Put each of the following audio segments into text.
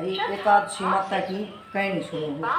भाई एकादशी माता की कहानी सुनो।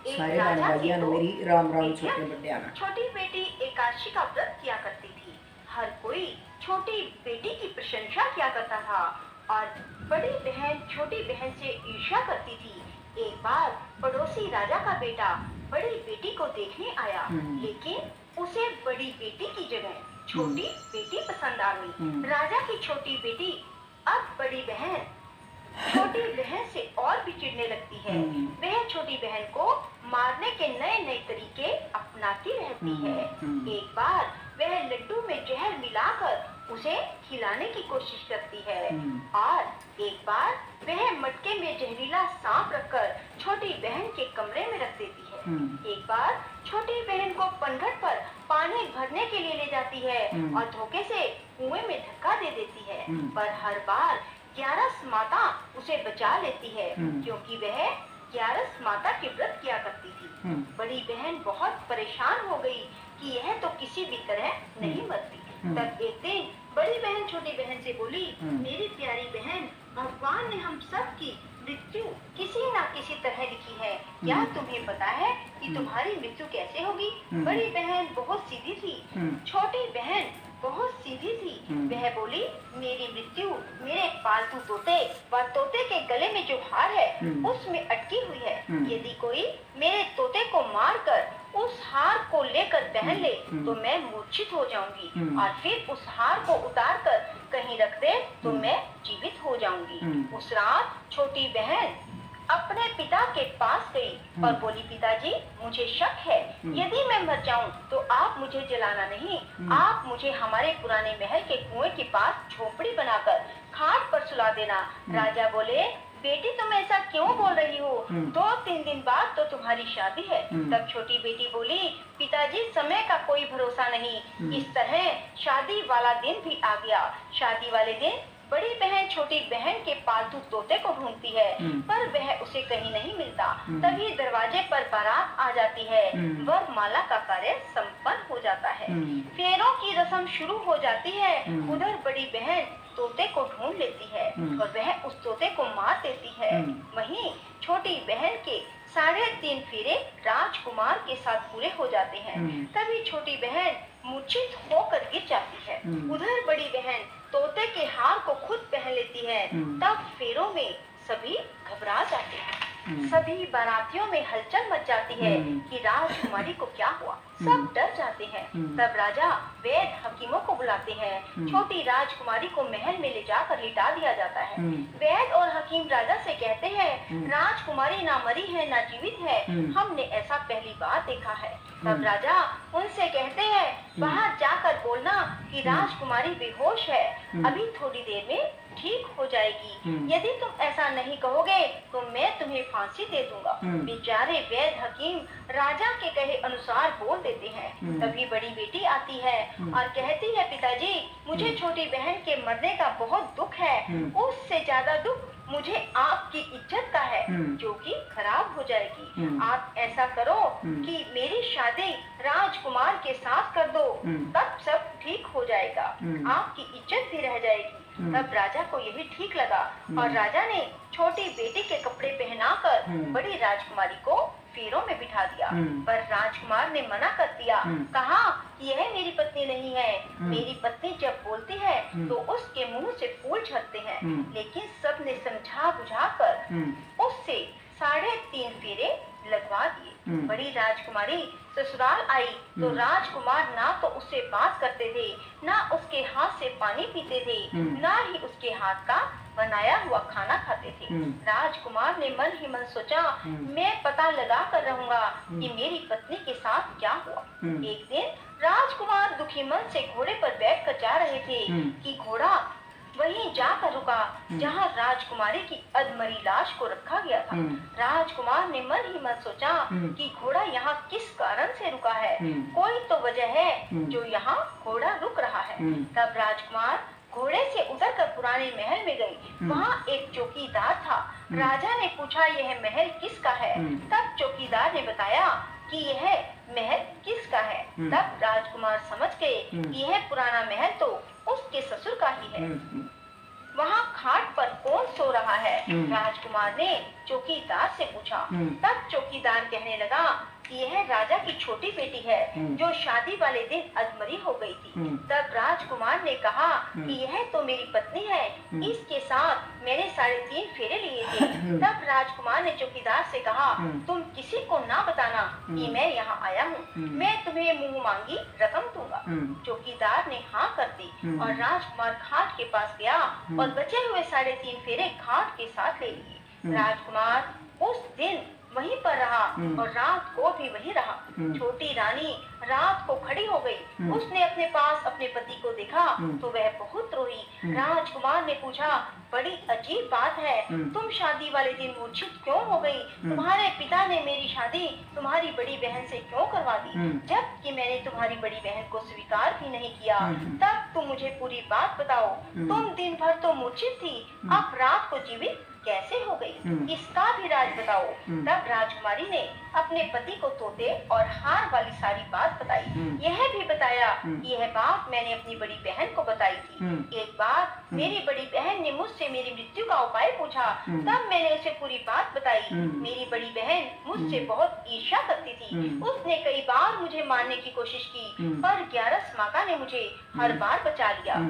सारे बहन भाइयों ने मेरी राम राम छोटे बड़े आना। छोटी बेटी एकादशी का व्रत किया करती थी। हर कोई छोटी बेटी की प्रशंसा किया करता था और बड़ी बहन छोटी बहन से ईर्ष्या करती थी। एक बार पड़ोसी राजा का बेटा बड़ी बेटी को देखने आया, लेकिन उसे बड़ी बेटी की जगह छोटी बेटी पसंद आ गई। राजा की छोटी बेटी अब बड़ी बहन छोटी बहन से और भी चिढ़ने लगती है। वह छोटी बहन को मारने के नए नए तरीके अपनाती रहती है। एक बार वह लड्डू में जहर मिलाकर उसे खिलाने की कोशिश करती है और एक बार वह मटके में जहरीला सांप रखकर छोटी बहन के कमरे में रख देती है। एक बार छोटी बहन को पनघट पर पानी भरने के लिए ले जाती है और धोखे से कुएं में धक्का दे देती है, पर हर बार ग्यारस माता उसे बचा लेती है क्योंकि वह ग्यारस माता के व्रत किया करती थी। बड़ी बहन बहुत परेशान हो गई कि यह तो किसी भी तरह नहीं मरती। तब एक दिन बड़ी बहन छोटी बहन से बोली, मेरी प्यारी बहन, भगवान ने हम सब की मृत्यु किसी न किसी तरह लिखी है। क्या तुम्हें पता है कि तुम्हारी मृत्यु कैसे होगी? बड़ी बहन बहुत सीधी थी, छोटी बहन बहुत सीधी थी। वह बोली, मेरी मृत्यु मेरे पालतू तोते व तोते के गले में जो हार है उसमें अटकी हुई है। यदि कोई मेरे तोते को मारकर उस हार को लेकर पहन ले तो मैं मूर्छित हो जाऊंगी और फिर उस हार को उतार कर कहीं रख दे तो मैं जीवित हो जाऊंगी। उस रात छोटी बहन अपने पिता के पास गई और बोली, पिताजी, मुझे शक है, यदि मैं मर जाऊं तो आप मुझे जलाना नहीं, आप मुझे हमारे पुराने महल के कुएं के पास झोपड़ी बनाकर खाट पर सुला देना। राजा बोले, बेटी तुम ऐसा क्यों बोल रही हो? 2-3 दिन बाद तो तुम्हारी शादी है। तब छोटी बेटी बोली, पिताजी, समय का कोई भरोसा नहीं। इस तरह शादी वाला दिन भी आ गया। शादी वाले दिन बड़ी बहन छोटी बहन के पालतू तोते को ढूंढती है, पर वह उसे कहीं नहीं मिलता। तभी दरवाजे पर बारात आ जाती है। वरमाला का कार्य संपन्न हो जाता है। फेरों की रस्म शुरू हो जाती है। उधर बड़ी बहन तोते को ढूंढ लेती है और वह उस तोते को मार देती है। वहीं छोटी बहन के 3.5 फेरे राजकुमार के साथ पूरे हो जाते हैं। तभी छोटी बहन मूर्छित होकर गिर जाती है। उधर बड़ी बहन तोते के हार को खुद पहन लेती है। तब फेरों में सभी घबरा जाते हैं। सभी बारातियों में हलचल मच जाती है कि राजकुमारी को क्या हुआ। सब डर जाते हैं। तब राजा वैद हकीमों को बुलाते हैं। छोटी राजकुमारी को महल में ले जाकर लिटा दिया जाता है। वैद और हकीम राजा से कहते हैं, राजकुमारी ना मरी है ना जीवित है, हमने ऐसा पहली बार देखा है। तब राजा उनसे कहते हैं, बाहर जाकर बोलना कि राजकुमारी बेहोश है, अभी थोड़ी देर में ठीक हो जाएगी। यदि तुम ऐसा नहीं कहोगे तो मैं तुम्हें फांसी दे दूंगा। बेचारे वैद हकीम राजा के कहे अनुसार बोल देते हैं। तभी बड़ी बेटी आती है और कहती है, पिताजी, मुझे छोटी बहन के मरने का बहुत दुख है। उससे ज्यादा दुख मुझे आपकी इज्जत का है, जो कि खराब हो जाएगी। आप ऐसा करो कि मेरी शादी राजकुमार के साथ कर दो, तब सब ठीक हो जाएगा, आपकी इज्जत भी रह जाएगी। तब राजा को यही ठीक लगा और राजा ने छोटी बेटी के कपड़े पहनाकर बड़ी राजकुमारी को फेरों में बिठा दिया। पर राजकुमार ने मना कर दिया, कहा कि यह मेरी पत्नी नहीं है। मेरी पत्नी जब बोलती है तो उसके मुंह से फूल झड़ते हैं। लेकिन सबने समझा बुझा कर उससे 3.5 फेरे लगवा दिए। बड़ी राजकुमारी ससुराल आई तो राजकुमार ना तो उससे बात करते थे, ना उसके हाथ से पानी पीते थे, ना ही उसके हाथ का बनाया हुआ खाना खाते थे। राजकुमार ने मन ही मन सोचा, मैं पता लगा कर रहूंगा कि मेरी पत्नी के साथ क्या हुआ। एक दिन राजकुमार दुखी मन से घोड़े पर बैठकर जा रहे थे कि घोड़ा वहीं जाकर रुका जहां राजकुमारी की अधमरी लाश को रखा गया था। राजकुमार ने मन ही मन सोचा कि घोड़ा यहाँ किस कारण से रुका है, कोई तो वजह है जो यहाँ घोड़ा रुक रहा है। तब राजकुमार घोड़े से उतरकर पुराने महल में गई। वहाँ एक चौकीदार था। राजा ने पूछा, यह महल किसका है? तब चौकीदार ने बताया कि यह महल किसका है। तब राजकुमार समझ गए कि यह पुराना महल तो उसके ससुर का ही है। वहाँ खाट पर कौन सो रहा है? राजकुमार ने चौकीदार से पूछा। तब चौकीदार कहने लगा कि यह राजा की छोटी बेटी है जो शादी वाले दिन अधमरी हो गई थी। तब राजकुमार ने कहा कि यह तो मेरी पत्नी है, इसके साथ मैंने 3.5 फेरे लिए थे। तब राजकुमार ने चौकीदार से कहा, तुम किसी को ना बताना कि मैं यहाँ आया हूँ, मैं तुम्हें मुंह मांगी रकम दूंगा। चौकीदार ने हाँ कर दी और राजकुमार खाट के पास गया और बचे हुए 3.5 फेरे खाट के साथ ले लिए। राजकुमार उस दिन वहीं पर रहा और रात को भी वहीं रहा। छोटी रानी रात को खड़ी हो गई। उसने अपने पास अपने पति को देखा तो वह बहुत रोई। राजकुमार ने पूछा, बड़ी अजीब बात है, तुम शादी वाले दिन मूर्छित क्यों हो गई? तुम्हारे पिता ने मेरी शादी तुम्हारी बड़ी बहन से क्यों करवा दी, जबकि मैंने तुम्हारी बड़ी बहन को स्वीकार भी नहीं किया? तब तुम मुझे पूरी बात बताओ। तुम दिन भर तो मूर्छित थी, अब रात को जीवित कैसे हो गई? इसका भी राज बताओ। तब राजकुमारी ने अपने पति को तोते और हार वाली सारी बात बताई। यह भी बताया कि यह बात मैंने अपनी बड़ी बहन को बताई थी। एक बार मेरी बड़ी बहन ने मुझसे मेरी मृत्यु का उपाय पूछा, तब मैंने उसे पूरी बात बताई। मेरी बड़ी बहन मुझसे बहुत ईर्ष्या करती थी। उसने कई बार मुझे मारने की कोशिश की, पर 11 माता ने मुझे हर बार बचा लिया।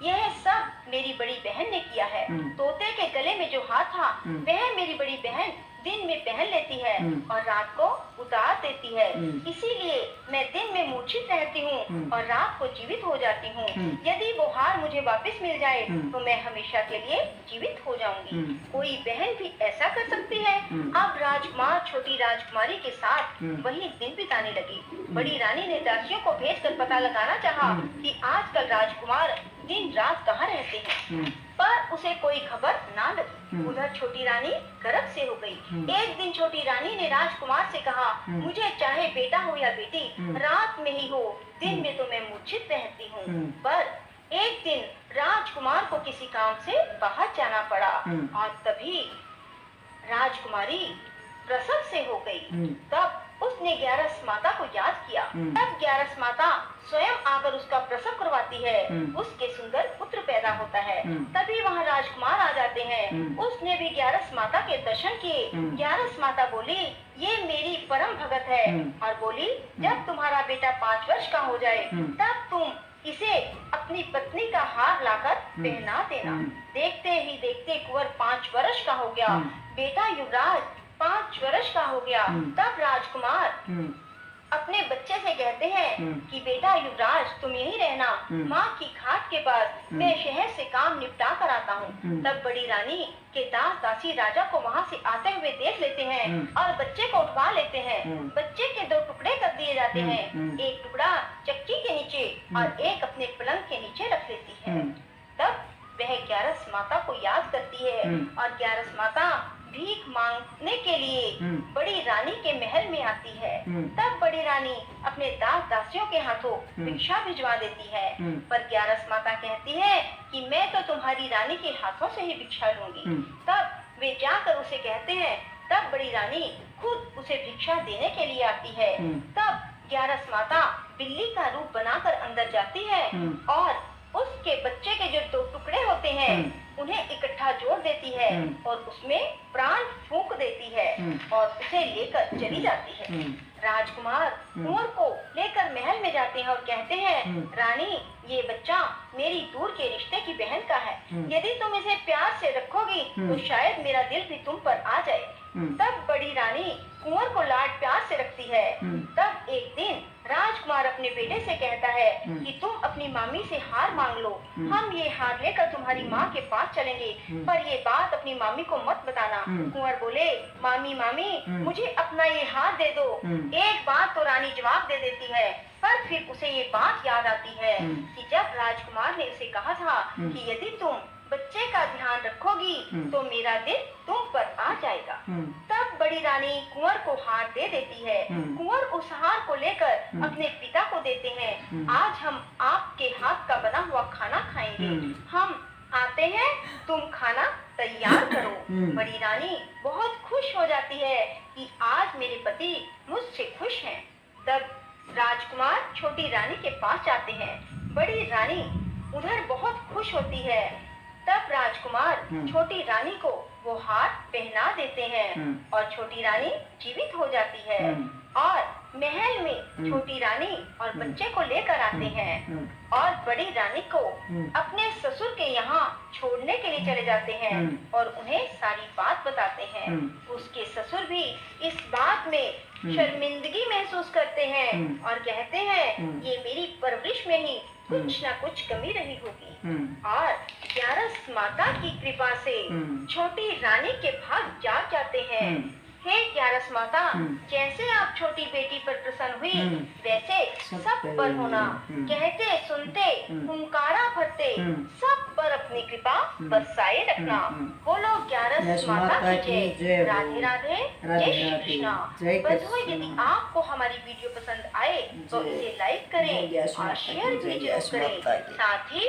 यह सब मेरी बड़ी बहन ने किया है। तोते के गले में जो हार था वह मेरी बड़ी बहन दिन में पहन लेती है और रात को उतार देती है। इसीलिए मैं दिन में मूर्छित रहती हूँ और रात को जीवित हो जाती हूँ। यदि वो हार मुझे वापस मिल जाए तो मैं हमेशा के लिए जीवित हो जाऊंगी। कोई बहन भी ऐसा कर सकती है? अब राजकुमार छोटी राजकुमारी के साथ वही दिन बिताने लगी। बड़ी रानी ने दासियों को भेजकर पता लगाना चाहा कि आजकल राजकुमार दिन रात कहाँ रहते हैं, पर उसे कोई खबर ना लगी। उधर छोटी रानी गरज से हो गई। एक दिन छोटी रानी ने राजकुमार से कहा, मुझे चाहे बेटा हो या बेटी, रात में ही हो, दिन में तो मैं मूर्छित रहती हूँ। पर एक दिन राजकुमार को किसी काम से बाहर जाना पड़ा और तभी राजकुमारी प्रसव से हो गई। तब उसने 11 माता को याद किया। तब 11 माता स्वयं आकर उसका प्रसव करवाती है। उसके सुंदर पुत्र पैदा होता है। तभी वहाँ राजकुमार आ जाते हैं। उसने भी 11 माता के दर्शन किए। 11 माता बोली, ये मेरी परम भगत है, और बोली, जब तुम्हारा बेटा 5 वर्ष का हो जाए तब तुम इसे अपनी पत्नी का हार लाकर पहना देना। देखते ही देखते कुंवर 5 वर्ष का हो गया। बेटा युवराज 5 वर्ष का हो गया। तब राजकुमार अपने बच्चे से कहते हैं कि बेटा युवराज तुम यहीं रहना, माँ की खाट के पास, मैं शहर से काम निपटा कर आता हूँ। तब बड़ी रानी के दास दासी राजा को वहाँ से आते हुए देख लेते हैं और बच्चे को उठवा लेते हैं। बच्चे के 2 टुकड़े कर दिए जाते हैं, एक टुकड़ा चक्की के नीचे और एक अपने पलंग के नीचे रख लेती है। तब वह 11 माता को याद करती है और 11 माता भीख मांगने के लिए बड़ी रानी के महल में आती है। तब बड़ी रानी अपने दास दासियों के हाथों भिक्षा भिजवा देती है, पर 11 माता कहती है कि मैं तो तुम्हारी रानी के हाथों से ही भिक्षा लूंगी। तब वे जाकर उसे कहते हैं। तब बड़ी रानी खुद उसे भिक्षा देने के लिए आती है। तब 11 माता बिल्ली का रूप बनाकर अंदर जाती है और उसके बच्चे के जो 2 टुकड़े होते हैं उन्हें इकट्ठा जोड़ देती है और उसमें प्राण फूंक देती है और उसे लेकर चली जाती है। राजकुमार कुंवर को लेकर महल में जाते हैं और कहते हैं, रानी ये बच्चा मेरी दूर के रिश्ते की बहन का है, यदि तुम इसे प्यार से रखोगी तो शायद मेरा दिल भी तुम पर आ जाए। तब बड़ी रानी कुंवर को लाड प्यार से रखती है। तब एक दिन राजकुमार अपने बेटे से कहता है कि तुम अपनी मामी से हार मांग लो, हम ये हार लेकर तुम्हारी माँ के पास चलेंगे, पर ये बात अपनी मामी को मत बताना। कुंवर बोले, मामी मामी मुझे अपना ये हार दे दो। एक बात तो रानी जवाब दे देती है, पर फिर उसे ये बात याद आती है कि जब राजकुमार ने उसे कहा था कि यदि तुम बच्चे का ध्यान रखोगी तो मेरा दिल तुम पर आ जाएगा। तब बड़ी रानी कुंवर को हार दे देती है। कुंवर उस हार को लेकर अपने पिता को देते हैं। आज हम आपके हाथ का बना हुआ खाना खाएंगे, हम आते हैं, तुम खाना तैयार करो। बड़ी रानी बहुत खुश हो जाती है कि आज मेरे पति मुझसे खुश हैं। तब राजकुमार छोटी रानी के पास जाते हैं। बड़ी रानी उधर बहुत खुश होती है। तब राजकुमार छोटी रानी को वो हार पहना देते हैं और छोटी रानी जीवित हो जाती है और महल में छोटी रानी और बच्चे को लेकर आते हैं और बड़ी रानी को अपने ससुर के यहाँ छोड़ने के लिए चले जाते हैं और उन्हें सारी बात बताते हैं। उसके ससुर भी इस बात में शर्मिंदगी महसूस करते हैं और कहते हैं ये मेरी परवरिश में ही कुछ न कुछ कमी रही होगी और ग्यारस माता की कृपा से छोटी रानी के भाग जाग जाते हैं। हे ग्यारस माता, जैसे आप छोटी बेटी पर प्रसन्न हुई वैसे सब पर होना। कहते सुनते हुंकारा भरते सब पर अपनी कृपा बरसाए रखना। बोलो ग्यारस माता की जय। राधे राधे, जय श्री कृष्णा। बंधुओं, यदि आपको हमारी वीडियो पसंद आए तो इसे लाइक करें और शेयर भी जरूर करें। साथ ही